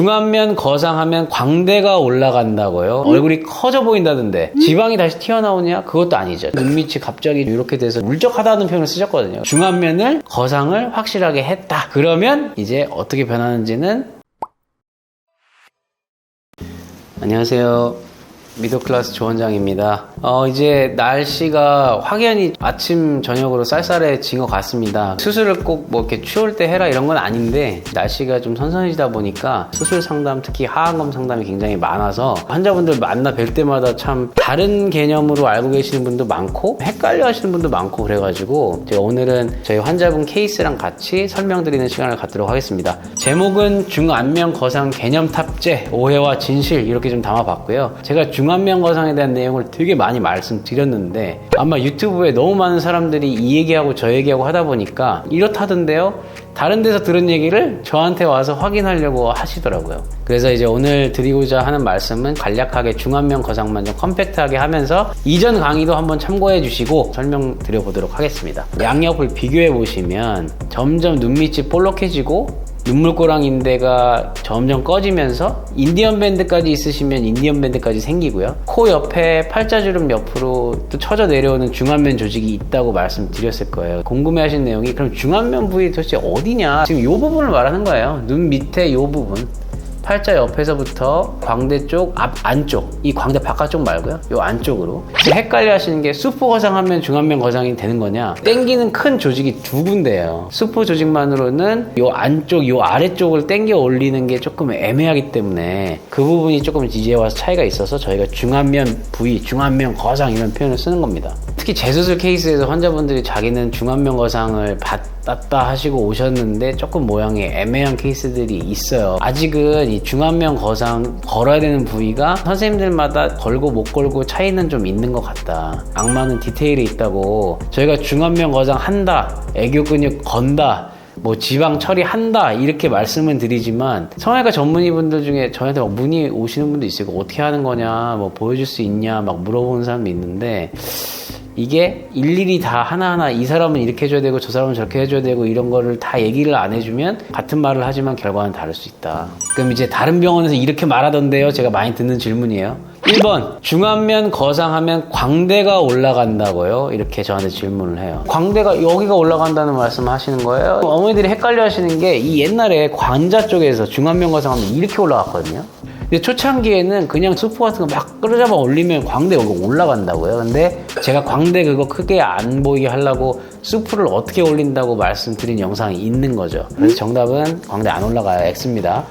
중안면 거상하면 광대가 올라간다고요? 얼굴이 커져 보인다던데 지방이 다시 튀어나오냐? 그것도 아니죠. 눈밑이 갑자기 이렇게 돼서 울적하다는 표현을 쓰셨거든요. 중안면을 거상을 확실하게 했다. 그러면 이제 어떻게 변하는지는 안녕하세요. 미도클래스 조원장입니다. 이제 날씨가 확연히 아침 저녁으로 쌀쌀해진 것 같습니다. 수술을 꼭 뭐 이렇게 추울 때 해라 이런 건 아닌데 날씨가 좀 선선해지다 보니까 수술 상담, 특히 하안검 상담이 굉장히 많아서 환자분들 만나 뵐 때마다 참 다른 개념으로 알고 계시는 분도 많고 헷갈려 하시는 분도 많고 그래가지고 제가 오늘은 저희 환자분 케이스랑 같이 설명드리는 시간을 갖도록 하겠습니다. 제목은 중안면 거상 개념 탑재, 오해와 진실 이렇게 좀 담아봤고요. 제가 중안면 거상에 대한 내용을 되게 많이 말씀드렸는데 아마 유튜브에 너무 많은 사람들이 이 얘기하고 저 얘기하고 하다 보니까 이렇다던데요? 다른 데서 들은 얘기를 저한테 와서 확인하려고 하시더라고요. 그래서 이제 오늘 드리고자 하는 말씀은 간략하게 중안면 거상만 좀 컴팩트하게 하면서 이전 강의도 한번 참고해 주시고 설명드려 보도록 하겠습니다. 양옆을 비교해 보시면 점점 눈밑이 볼록해지고 눈물꼬랑 인대가 점점 꺼지면서 인디언 밴드까지 있으시면 인디언 밴드까지 생기고요. 코 옆에 팔자주름 옆으로 또 처져 내려오는 중안면 조직이 있다고 말씀드렸을 거예요. 궁금해하신 내용이 그럼 중안면 부위 도대체 어디냐? 지금 이 부분을 말하는 거예요. 눈 밑에 이 부분. 팔자 옆에서부터 광대 쪽, 안쪽, 이 광대 바깥쪽 말고요. 요 안쪽으로. 헷갈려 하시는 게 수포 거상하면 중안면 거상이 되는 거냐? 땡기는 큰 조직이 두 군데예요. 수포 조직만으로는 요 안쪽, 요 아래쪽을 땡겨 올리는 게 조금 애매하기 때문에 그 부분이 조금 이제 와서 차이가 있어서 저희가 중안면 부위, 중안면 거상 이런 표현을 쓰는 겁니다. 특히 재수술 케이스에서 환자분들이 자기는 중안면 거상을 받았다 하시고 오셨는데 조금 모양이 애매한 케이스들이 있어요. 아직은 이 중안면 거상 걸어야 되는 부위가 선생님들마다 걸고 못 걸고 차이는 좀 있는 것 같다. 악마는 디테일에 있다고 저희가 중안면 거상 한다, 애교 근육 건다, 뭐 지방 처리한다 이렇게 말씀은 드리지만 성형외과 전문의분들 중에 저한테 막 문의 오시는 분도 있어요. 어떻게 하는 거냐, 뭐 보여줄 수 있냐 막 물어보는 사람도 있는데 이게 일일이 다 하나하나 이 사람은 이렇게 해줘야 되고 저 사람은 저렇게 해줘야 되고 이런 거를 다 얘기를 안 해주면 같은 말을 하지만 결과는 다를 수 있다. 그럼 이제 다른 병원에서 이렇게 말하던데요? 제가 많이 듣는 질문이에요. 1번 중안면 거상하면 광대가 올라간다고요? 이렇게 저한테 질문을 해요. 광대가 여기가 올라간다는 말씀 하시는 거예요? 어머니들이 헷갈려 하시는 게 이 옛날에 관자 쪽에서 중안면 거상하면 이렇게 올라갔거든요. 근데 초창기에는 그냥 수포 같은 거 막 끌어잡아 올리면 광대 여기 올라간다고요. 근데 제가 광대 그거 크게 안 보이게 하려고 수포를 어떻게 올린다고 말씀드린 영상이 있는 거죠. 그래서 정답은 광대 안 올라가요. X입니다.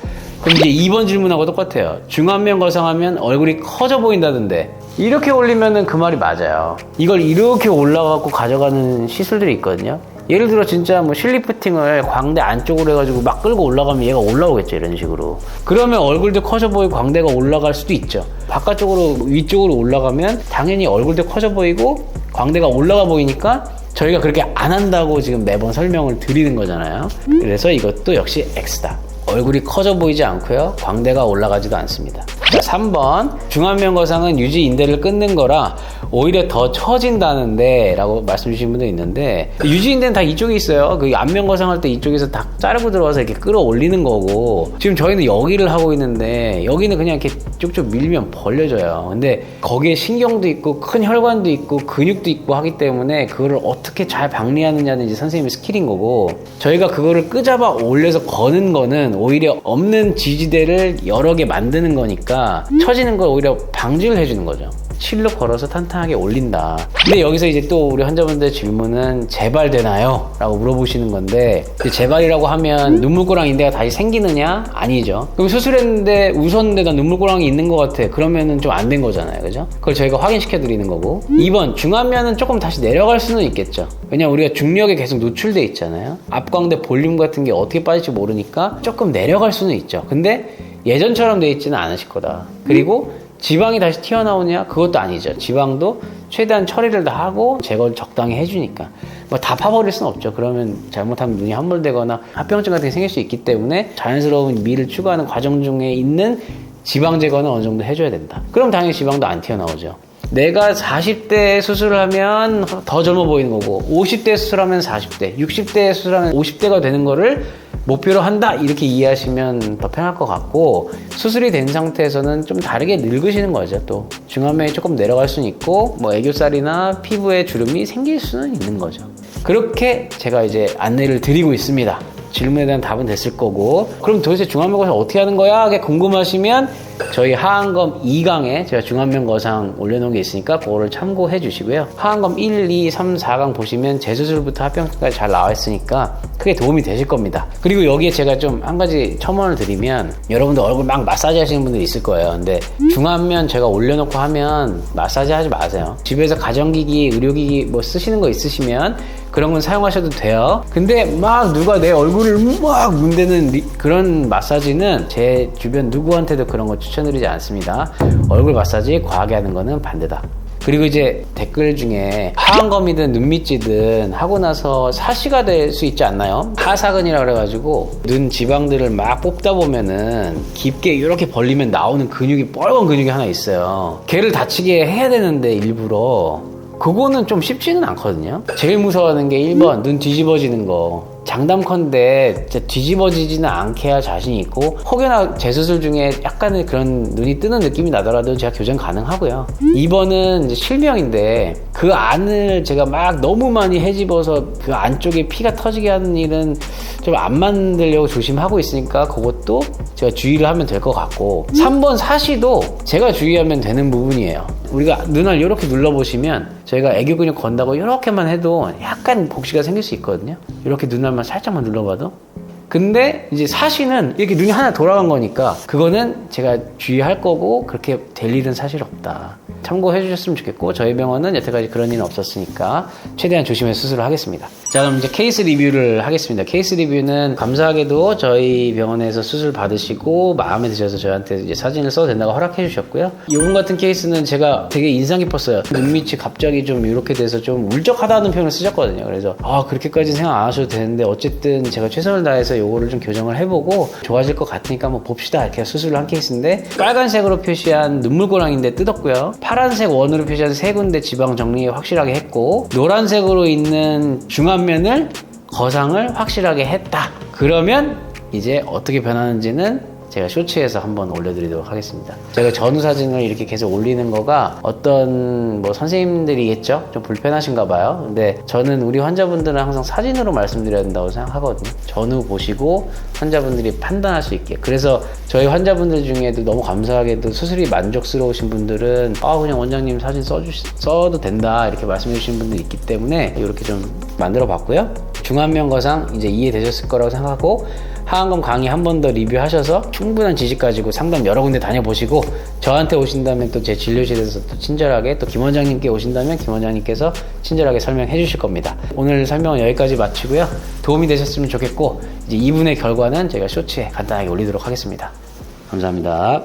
그럼 이제 2번 질문하고 똑같아요. 중안면 거상하면 얼굴이 커져 보인다던데 이렇게 올리면은 그 말이 맞아요. 이걸 이렇게 올라가고 가져가는 시술들이 있거든요. 예를 들어 진짜 뭐 실리프팅을 광대 안쪽으로 해가지고 막 끌고 올라가면 얘가 올라오겠죠. 이런 식으로. 그러면 얼굴도 커져 보이고 광대가 올라갈 수도 있죠. 바깥쪽으로 위쪽으로 올라가면 당연히 얼굴도 커져 보이고 광대가 올라가 보이니까 저희가 그렇게 안 한다고 지금 매번 설명을 드리는 거잖아요. 그래서 이것도 역시 X다. 얼굴이 커져 보이지 않고요. 광대가 올라가지도 않습니다. 자, 3번 중안면 거상은 유지 인대를 끊는 거라 오히려 더 처진다는데 라고 말씀 주신 분도 있는데 유지 인대는 다 이쪽에 있어요. 그 안면 거상할 때 이쪽에서 다 자르고 들어와서 이렇게 끌어올리는 거고 지금 저희는 여기를 하고 있는데 여기는 그냥 이렇게 쭉쭉 밀면 벌려져요. 근데 거기에 신경도 있고 큰 혈관도 있고 근육도 있고 하기 때문에 그거를 어떻게 잘 방리하느냐는 이제 선생님의 스킬인 거고 저희가 그거를 끄잡아 올려서 거는 거는 오히려 없는 지지대를 여러 개 만드는 거니까 처지는 걸 오히려 방지를 해주는 거죠. 실로 걸어서 탄탄하게 올린다. 근데 여기서 이제 또 우리 환자분들 질문은 재발되나요? 라고 물어보시는 건데 재발이라고 하면 눈물꼬랑 인대가 다시 생기느냐? 아니죠. 그럼 수술했는데 웃었는데 나 눈물꼬랑이 있는 것 같아. 그러면은 좀 안 된 거잖아요. 그죠? 그걸 저희가 확인시켜 드리는 거고 2번 중안면은 조금 다시 내려갈 수는 있겠죠. 왜냐면 우리가 중력에 계속 노출돼 있잖아요. 앞광대 볼륨 같은 게 어떻게 빠질지 모르니까 조금 내려갈 수는 있죠. 근데 예전처럼 돼 있지는 않으실 거다. 그리고 지방이 다시 튀어나오냐? 그것도 아니죠. 지방도 최대한 처리를 다 하고 제거를 적당히 해주니까 뭐 다 파버릴 수는 없죠. 그러면 잘못하면 눈이 함몰되거나 합병증 같은 게 생길 수 있기 때문에 자연스러운 미를 추구하는 과정 중에 있는 지방 제거는 어느 정도 해줘야 된다. 그럼 당연히 지방도 안 튀어나오죠. 내가 40대 수술을 하면 더 젊어 보이는 거고 50대 수술하면 40대 60대 수술하면 50대가 되는 거를 목표로 한다 이렇게 이해하시면 더 편할 것 같고, 수술이 된 상태에서는 좀 다르게 늙으시는 거죠. 또 중안면이 조금 내려갈 수는 있고 뭐 애교살이나 피부에 주름이 생길 수는 있는 거죠. 그렇게 제가 이제 안내를 드리고 있습니다. 질문에 대한 답은 됐을 거고, 그럼 도대체 중안면 거상 어떻게 하는 거야? 게 궁금하시면 저희 하안검 2강에 제가 중안면 거상 올려놓은 게 있으니까 그거를 참고해 주시고요. 하안검 1, 2, 3, 4강 보시면 재수술부터 합병까지 잘 나와 있으니까 크게 도움이 되실 겁니다. 그리고 여기에 제가 좀 한 가지 첨언을 드리면, 여러분들 얼굴 막 마사지 하시는 분들 있을 거예요. 근데 중안면 제가 올려놓고 하면 마사지 하지 마세요. 집에서 가정기기, 의료기기 뭐 쓰시는 거 있으시면 그런 건 사용하셔도 돼요. 근데 막 누가 내 얼굴을 막 문대는 그런 마사지는 제 주변 누구한테도 그런 거 추천드리지 않습니다. 얼굴 마사지 과하게 하는 거는 반대다. 그리고 이제 댓글 중에 하안검이든 눈밑이든 하고 나서 사시가 될 수 있지 않나요? 하사근이라 그래가지고 눈 지방들을 막 뽑다 보면은 깊게 이렇게 벌리면 나오는 근육이, 빨간 근육이 하나 있어요. 걔를 다치게 해야 되는데 일부러 그거는 좀 쉽지는 않거든요. 제일 무서워하는 게 1번 눈 뒤집어지는 거. 장담컨대 뒤집어지지는 않게 할 자신이 있고, 혹여나 재수술 중에 약간의 그런 눈이 뜨는 느낌이 나더라도 제가 교정 가능하고요. 2번은 이제 실명인데 그 안을 제가 막 너무 많이 헤집어서 그 안쪽에 피가 터지게 하는 일은 좀 안 만들려고 조심하고 있으니까 그것도 제가 주의를 하면 될 것 같고, 3번 사시도 제가 주의하면 되는 부분이에요. 우리가 눈을 이렇게 눌러보시면 저희가 애교 근육 건다고 이렇게만 해도 약간 복시가 생길 수 있거든요. 이렇게 눈알만 살짝만 눌러봐도. 근데 이제 사시는 이렇게 눈이 하나 돌아간 거니까 그거는 제가 주의할 거고, 그렇게 될 일은 사실 없다. 참고해 주셨으면 좋겠고, 저희 병원은 여태까지 그런 일은 없었으니까 최대한 조심해서 수술을 하겠습니다. 자, 그럼 이제 케이스 리뷰를 하겠습니다. 케이스 리뷰는 감사하게도 저희 병원에서 수술 받으시고 마음에 드셔서 저한테 이제 사진을 써도 된다고 허락해 주셨고요. 이분 같은 케이스는 제가 되게 인상 깊었어요. 눈밑이 갑자기 좀 이렇게 돼서 좀 울적하다는 표현을 쓰셨거든요. 그래서 그렇게까지는 생각 안 하셔도 되는데 어쨌든 제가 최선을 다해서 요거를 좀 교정을 해보고 좋아질 것 같으니까 한번 봅시다. 이렇게 수술을 한 케이스인데, 빨간색으로 표시한 눈물고랑인데 뜯었고요. 파란색 원으로 표시한 세 군데 지방 정리 확실하게 했고, 노란색으로 있는 중안면을 거상을 확실하게 했다. 그러면 이제 어떻게 변하는지는 제가 쇼츠에서 한번 올려드리도록 하겠습니다. 제가 전후 사진을 이렇게 계속 올리는 거가 어떤 뭐 선생님들이겠죠? 좀 불편하신가 봐요. 근데 저는 우리 환자분들은 항상 사진으로 말씀드려야 된다고 생각하거든요. 전후 보시고 환자분들이 판단할 수 있게. 그래서 저희 환자분들 중에도 너무 감사하게도 수술이 만족스러우신 분들은 그냥 원장님 사진 써도 된다 이렇게 말씀해 주시는 분들이 있기 때문에 이렇게 좀 만들어 봤고요. 중안면 거상 이제 이해되셨을 거라고 생각하고, 하안검 강의 한 번 더 리뷰하셔서 충분한 지식 가지고 상담 여러 군데 다녀보시고, 저한테 오신다면 또 제 진료실에서 또 친절하게, 또 김 원장님께 오신다면 김 원장님께서 친절하게 설명해 주실 겁니다. 오늘 설명은 여기까지 마치고요. 도움이 되셨으면 좋겠고, 이제 2분의 결과는 제가 쇼츠에 간단하게 올리도록 하겠습니다. 감사합니다.